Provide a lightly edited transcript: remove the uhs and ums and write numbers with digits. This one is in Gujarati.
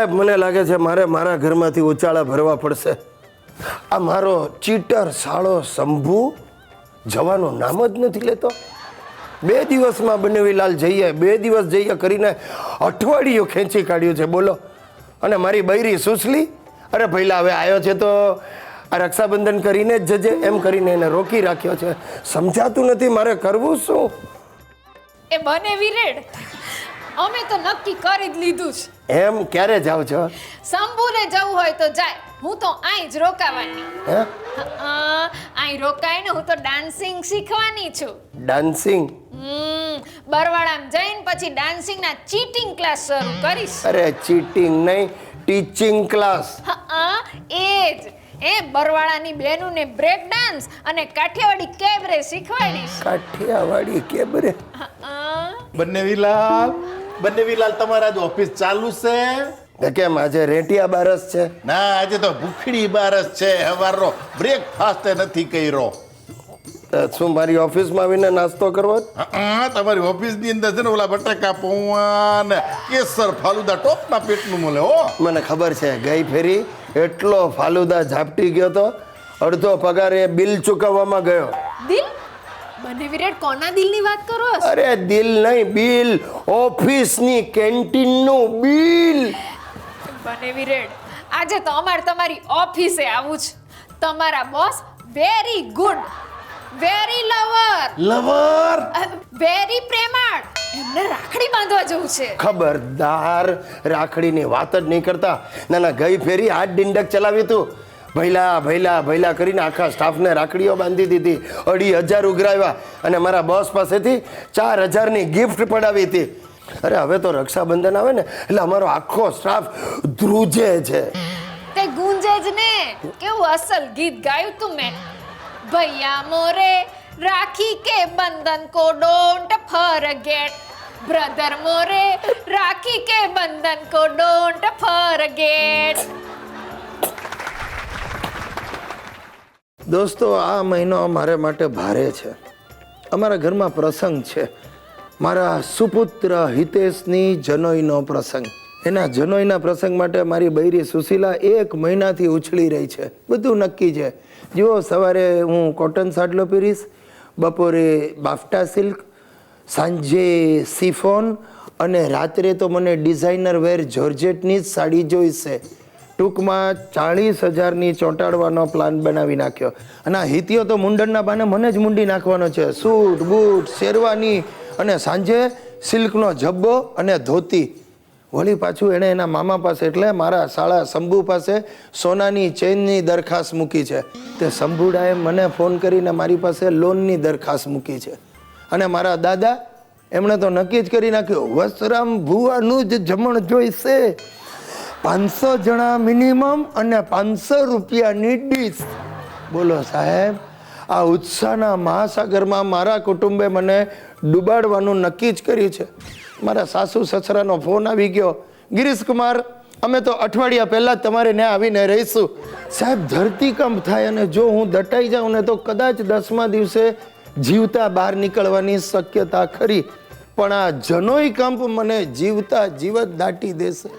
સાહેબ મને લાગે છે મારે મારા ઘરમાંથી ઉચાળા ભરવા પડશે. આ મારો ચીટર સાળો શંભુ જવાનું નામ જ નથી લેતો. 2 દિવસમાં બનેવીલાલ જઈએ 2 દિવસ જઈએ કરીને અઠવાડિયું ખેંચી કાઢ્યું છે બોલો. અને મારી બૈરી સુસલી અરે પહેલાં હવે આવ્યો છે તો આ રક્ષાબંધન કરીને જ જજે એમ કરીને એને રોકી રાખ્યો છે. સમજાતું નથી મારે કરવું શું. એ બને વિરેડ અમે તો નક્કી કરી જ લીધું છે. એમ ક્યારે જાવ છો? શંભુને જવું હોય તો જાય, હું તો અહીં જ રોકાવાની. હે અહીં રોકાઈને હું તો ડાન્સિંગ શીખવાની છું. ડાન્સિંગ? બરવાળામાં જઈને પછી ડાન્સિંગના ચીટિંગ ક્લાસ શરૂ કરીશ. અરે ચીટિંગ નહીં, ટીચિંગ ક્લાસ. એ જ એ બરવાળાની બહેનોને બ્રેક ડાન્સ અને કાઠિયાવાડી કેબરે શીખવાડીશ. કાઠિયાવાડી કેબરે? બંનેવીલાલ તમારા આજ ઓફિસ ચાલુ છે કેમ આજે રેટિયા બારસ છે? ના, આજે તો ભૂખડી બારસ છે. હવારનો બ્રેકફાસ્ટ નથી કર્યો. શું મારી ઓફિસમાં આવીને નાસ્તો કરવો? તમારી ઓફિસ ની અંદર છે ને ઓલા બટાકા પૌવા ને કેસર ફાલુદા ટોપના પેટનું મળે હો. મને ખબર છે, ગઈ ફેરી એટલો ફાલુદા ઝાપટી ગયો તો અડધો પગાર એ બિલ ચૂકવવામાં ગયો. દિલ? બને વિરેડ કોના દિલની વાત કરો છો? અરે દિલ નહીં, બિલ. ઓફિસની કેન્ટીનનું બિલ. બને વિરેડ આજે તો અમારે તમારી ઓફિસે આવું છે. તમારા boss very good, very lover very પ્રેમાળ. એમને રાખડી બાંધવા જવું છે. ખબરદાર, રાખડીની વાત જ નહીં કરતા. ના ના, ગઈ ફેરી હાથ ડિંડક ચલાવી તું. ભૈલા કરીને આખા સ્ટાફને રાખડીઓ બાંધી દીધી. 2,500 ઉઘરાવ્યા અને મારા બોસ પાસેથી 4,000ની ગિફ્ટ પડાવી હતી. અરે હવે તો રક્ષાબંધન આવે ને એટલે અમારો આખો સ્ટાફ ધ્રુજે છે. તે ગુંજે જ ને. કેવું અસલ ગીત ગાયું તું મેં. ભૈયા મોરે રાખી કે બંધન કો ડોન્ટ ફરગેટ, બ્રધર મોરે રાખી કે બંધન કો ડોન્ટ ફરગેટ. દોસ્તો, આ મહિનો મારે માટે ભારે છે. અમારા ઘરમાં પ્રસંગ છે. મારા સુપુત્ર હિતેશની જનોઈનો પ્રસંગ. એના જનોઈના પ્રસંગ માટે મારી બૈરી સુશીલા 1 મહિનાથી ઉછળી રહી છે. બધું નક્કી છે. જુઓ, સવારે હું કોટન સાડલો પહેરીશ, બપોરે બાફટા સિલ્ક, સાંજે સિફોન અને રાત્રે તો મને ડિઝાઇનર વેર જોર્જેટની જ સાડી જોઈશે. ટૂંકમાં 40,000ની ચોંટાડવાનો પ્લાન બનાવી નાખ્યો. અને આ હિતિયો તો મુંડનના બાને મને જ મુંડી નાખવાનો છે. સૂટ બૂટ શેરવાની અને સાંજે સિલ્કનો જબ્બો અને ધોતી. વળી પાછું એણે એના મામા પાસે એટલે મારા શાળા શંભુ પાસે સોનાની ચેનની દરખાસ્ત મૂકી છે. તે શંભુડાએ મને ફોન કરીને મારી પાસે લોનની દરખાસ્ત મૂકી છે. અને મારા દાદા એમણે તો નક્કી જ કરી નાખ્યું, વસરામ ભુવાનું જ જમણ જોઈશે. 500 જણા મિનિમમ અને 500 રૂપિયાની ડીશ. બોલો સાહેબ, આ ઉત્સાહના મહાસાગરમાં મારા કુટુંબે મને ડૂબાડવાનું નક્કી જ કર્યું છે. મારા સાસુ સસરાનો ફોન આવી ગયો, ગિરીશકુમાર અમે તો અઠવાડિયા પહેલાં જ તમારે ત્યાં આવીને રહીશું. સાહેબ, ધરતીકંપ થાય અને જો હું દટાઈ જાઉં ને તો કદાચ 10મા દિવસે જીવતા બહાર નીકળવાની શક્યતા ખરી. પણ આ જનોઈ કંપ મને જીવતા જીવત દાટી દેશે.